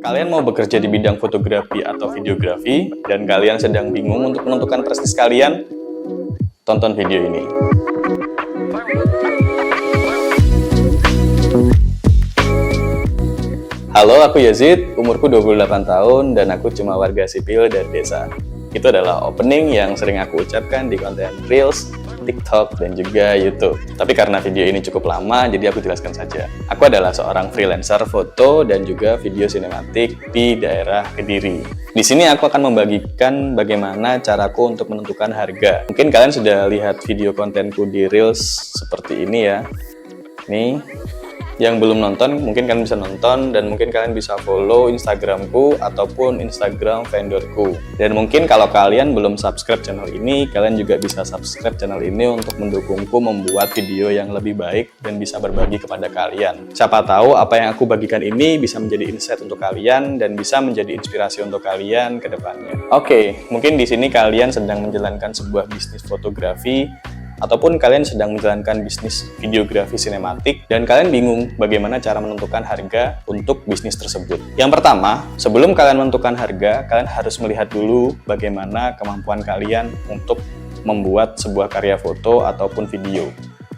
Kalian mau bekerja di bidang fotografi atau videografi, dan kalian sedang bingung untuk menentukan prestis kalian? Tonton video ini. Halo, aku Yazid, umurku 28 tahun, dan aku cuma warga sipil dari desa. Itu adalah opening yang sering aku ucapkan di konten Reels, TikTok, dan juga YouTube. Tapi karena video ini cukup lama, jadi aku jelaskan saja. Aku adalah seorang freelancer foto dan juga video sinematik di daerah Kediri. Di sini aku akan membagikan bagaimana caraku untuk menentukan harga. Mungkin kalian sudah lihat video kontenku di Reels seperti ini ya. Nih. Yang belum nonton, mungkin kalian bisa nonton, dan mungkin kalian bisa follow Instagramku ataupun Instagram vendorku. Dan mungkin kalau kalian belum subscribe channel ini, kalian juga bisa subscribe channel ini untuk mendukungku membuat video yang lebih baik dan bisa berbagi kepada kalian. Siapa tahu apa yang aku bagikan ini bisa menjadi insight untuk kalian dan bisa menjadi inspirasi untuk kalian ke depannya. Oke, mungkin di sini kalian sedang menjalankan sebuah bisnis fotografi, ataupun kalian sedang menjalankan bisnis videografi sinematik dan kalian bingung bagaimana cara menentukan harga untuk bisnis tersebut. Yang pertama, sebelum kalian menentukan harga, kalian harus melihat dulu bagaimana kemampuan kalian untuk membuat sebuah karya foto ataupun video.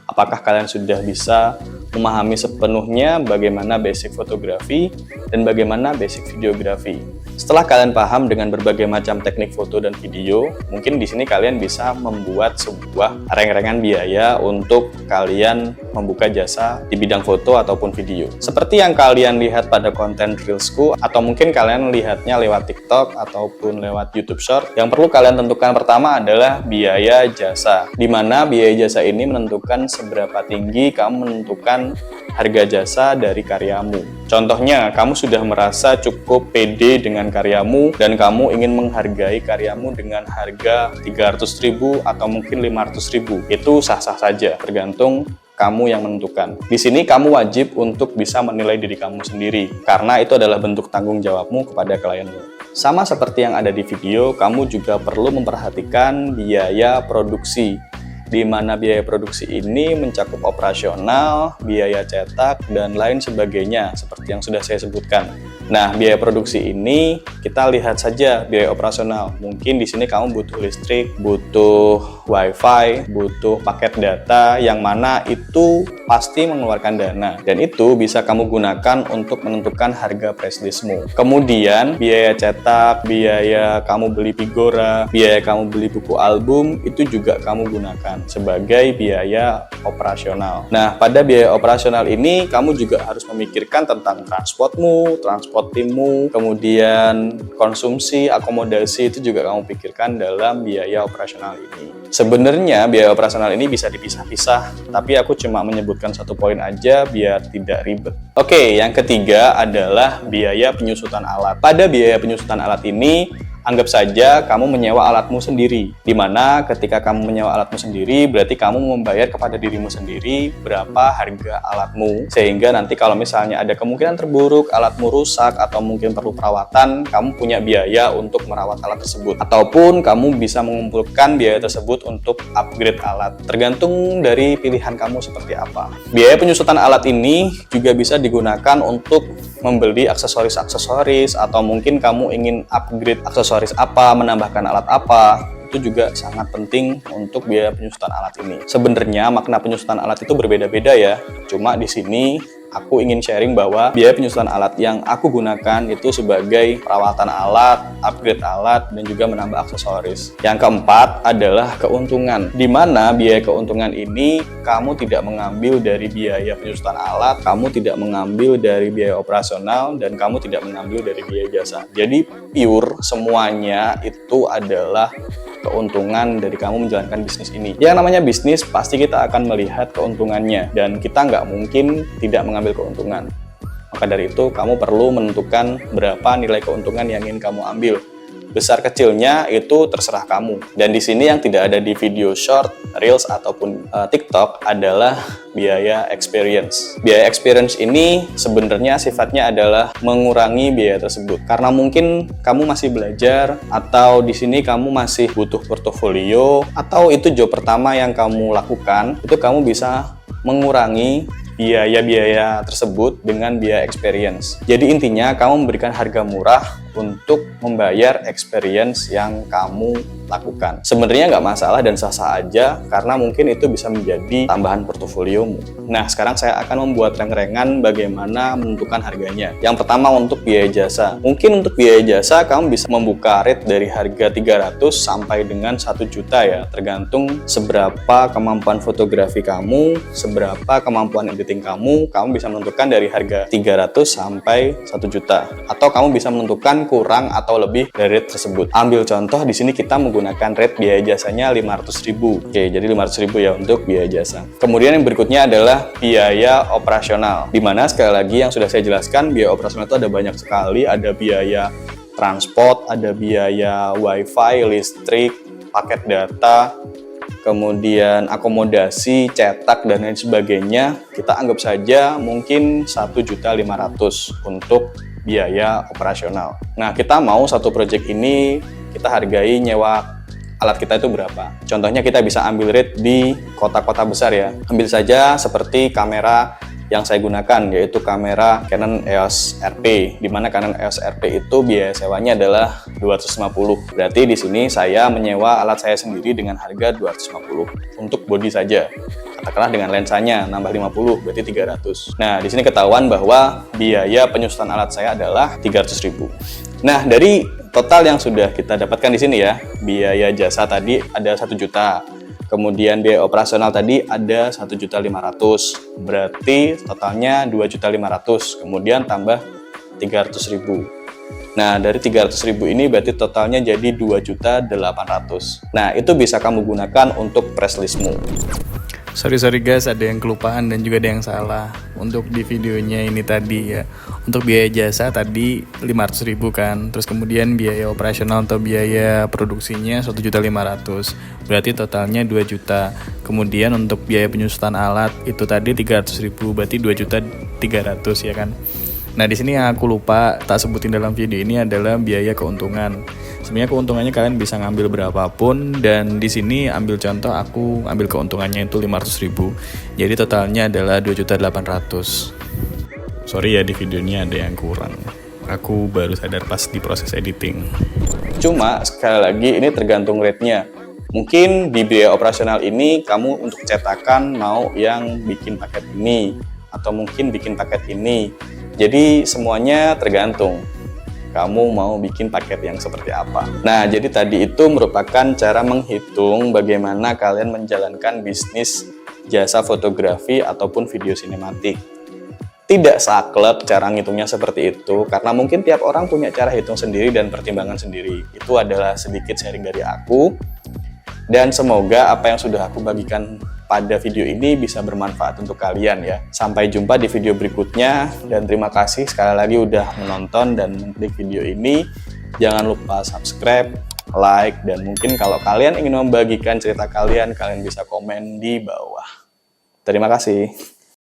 Apakah kalian sudah bisa memahami sepenuhnya bagaimana basic fotografi dan bagaimana basic videografi. Setelah kalian paham dengan berbagai macam teknik foto dan video, mungkin di sini kalian bisa membuat sebuah reng-rengan biaya untuk kalian membuka jasa di bidang foto ataupun video. Seperti yang kalian lihat pada konten Reelsku, atau mungkin kalian lihatnya lewat TikTok ataupun lewat YouTube Short, yang perlu kalian tentukan pertama adalah biaya jasa. Di mana biaya jasa ini menentukan seberapa tinggi kamu menentukan harga jasa dari karyamu. Contohnya, kamu sudah merasa cukup pede dengan karyamu dan kamu ingin menghargai karyamu dengan harga 300.000 atau mungkin 500.000. Itu sah-sah saja, tergantung kamu yang menentukan. Di sini kamu wajib untuk bisa menilai diri kamu sendiri, karena itu adalah bentuk tanggung jawabmu kepada klienmu. Sama seperti yang ada di video, kamu juga perlu memperhatikan biaya produksi, di mana biaya produksi ini mencakup operasional, biaya cetak, dan lain sebagainya, seperti yang sudah saya sebutkan. Nah, biaya produksi ini kita lihat saja biaya operasional. Mungkin di sini kamu butuh listrik, butuh wifi, butuh paket data, yang mana itu pasti mengeluarkan dana. Dan itu bisa kamu gunakan untuk menentukan harga prestismu. Kemudian, biaya cetak, biaya kamu beli figura, biaya kamu beli buku album, itu juga kamu gunakan sebagai biaya operasional. Nah, pada biaya operasional ini, kamu juga harus memikirkan tentang transportmu, transport timmu, kemudian konsumsi, akomodasi, itu juga kamu pikirkan dalam biaya operasional ini. Sebenarnya biaya operasional ini bisa dipisah-pisah, tapi aku cuma menyebutkan satu poin aja biar tidak ribet. Oke, yang ketiga adalah biaya penyusutan alat. Pada biaya penyusutan alat ini, anggap saja kamu menyewa alatmu sendiri, di mana ketika kamu menyewa alatmu sendiri, berarti kamu membayar kepada dirimu sendiri berapa harga alatmu, sehingga nanti kalau misalnya ada kemungkinan terburuk, alatmu rusak, atau mungkin perlu perawatan, kamu punya biaya untuk merawat alat tersebut. Ataupun kamu bisa mengumpulkan biaya tersebut untuk upgrade alat, tergantung dari pilihan kamu seperti apa. Biaya penyusutan alat ini juga bisa digunakan untuk membeli aksesoris-aksesoris, atau mungkin kamu ingin upgrade aksesoris apa, menambahkan alat apa, itu juga sangat penting untuk biaya penyusutan alat ini. Sebenarnya makna penyusutan alat itu berbeda-beda ya, cuma di sini aku ingin sharing bahwa biaya penyusutan alat yang aku gunakan itu sebagai perawatan alat, upgrade alat, dan juga menambah aksesoris. Yang keempat adalah keuntungan, di mana biaya keuntungan ini kamu tidak mengambil dari biaya penyusutan alat, kamu tidak mengambil dari biaya operasional, dan kamu tidak mengambil dari biaya jasa. Jadi pure semuanya itu adalah keuntungan dari kamu menjalankan bisnis ini. Yang namanya bisnis, pasti kita akan melihat keuntungannya, dan kita nggak mungkin tidak mengambil keuntungan. Maka dari itu, kamu perlu menentukan berapa nilai keuntungan yang ingin kamu ambil. Besar kecilnya itu terserah kamu. Dan di sini yang tidak ada di video short, Reels, ataupun TikTok adalah biaya experience. Biaya experience ini sebenarnya sifatnya adalah mengurangi biaya tersebut. Karena mungkin kamu masih belajar, atau di sini kamu masih butuh portofolio, atau itu job pertama yang kamu lakukan, itu kamu bisa mengurangi biaya-biaya tersebut dengan biaya experience. Jadi intinya kamu memberikan harga murah untuk membayar experience yang kamu lakukan. Sebenarnya nggak masalah dan sah-sah aja, karena mungkin itu bisa menjadi tambahan portofoliomu. Nah, sekarang saya akan membuat reng-rengan bagaimana menentukan harganya. Yang pertama untuk biaya jasa. Mungkin untuk biaya jasa kamu bisa membuka rate dari harga 300 sampai dengan 1 juta ya, tergantung seberapa kemampuan fotografi kamu, seberapa kemampuan editing kamu bisa menentukan dari harga 300 sampai 1 juta. Atau kamu bisa menentukan kurang atau lebih dari rate tersebut. Ambil contoh di sini kita menggunakan rate biaya jasanya 500.000. Oke, jadi 500.000 ya untuk biaya jasa. Kemudian yang berikutnya adalah biaya operasional. Dimana sekali lagi yang sudah saya jelaskan, biaya operasional itu ada banyak sekali, ada biaya transport, ada biaya wifi, listrik, paket data, kemudian akomodasi, cetak, dan lain sebagainya. Kita anggap saja mungkin 1.500.000 untuk biaya operasional. Nah, kita mau satu project ini kita hargai nyewa alat kita itu berapa. Contohnya kita bisa ambil rate di kota-kota besar ya. Ambil saja seperti kamera yang saya gunakan, yaitu kamera Canon EOS RP, di mana Canon EOS RP itu biaya sewanya adalah 250. Berarti di sini saya menyewa alat saya sendiri dengan harga 250 untuk body saja. Katakanlah dengan lensanya nambah 50, berarti 300. Nah, di sini ketahuan bahwa biaya penyusutan alat saya adalah 300.000. Nah, dari total yang sudah kita dapatkan di sini ya, biaya jasa tadi ada 1 juta. Kemudian biaya operasional tadi ada 1.500.000, berarti totalnya 2.500.000, kemudian tambah 300.000. Nah, dari 300.000 ini berarti totalnya jadi 2.800.000. Nah, itu bisa kamu gunakan untuk press listmu. Sorry guys, ada yang kelupaan dan juga ada yang salah. Untuk di videonya ini tadi ya, untuk biaya jasa tadi 500.000 kan, terus kemudian biaya operasional atau biaya produksinya 1.500.000, berarti totalnya 2 juta. Kemudian untuk biaya penyusutan alat itu tadi 300.000, berarti 2.300.000 ya kan. Nah, di sini yang aku lupa tak sebutin dalam video ini adalah biaya keuntungan. Sebenarnya keuntungannya kalian bisa ngambil berapapun, dan di sini ambil contoh aku ambil keuntungannya itu 500.000. Jadi totalnya adalah 2.800.000. Sorry ya, di videonya ada yang kurang. Aku baru sadar pas di proses editing. Cuma sekali lagi ini tergantung rate-nya. Mungkin di biaya operasional ini kamu untuk cetakan mau yang bikin paket ini, atau mungkin bikin paket ini. Jadi semuanya tergantung kamu mau bikin paket yang seperti apa. Nah, jadi tadi itu merupakan cara menghitung bagaimana kalian menjalankan bisnis jasa fotografi ataupun video sinematik. Tidak saklek cara ngitungnya seperti itu, karena mungkin tiap orang punya cara hitung sendiri dan pertimbangan sendiri. Itu adalah sedikit sharing dari aku, dan semoga apa yang sudah aku bagikan pada video ini bisa bermanfaat untuk kalian ya. Sampai jumpa di video berikutnya, dan terima kasih sekali lagi udah menonton dan mengklik video ini. Jangan lupa subscribe, like, dan mungkin kalau kalian ingin membagikan cerita kalian bisa komen di bawah. Terima kasih.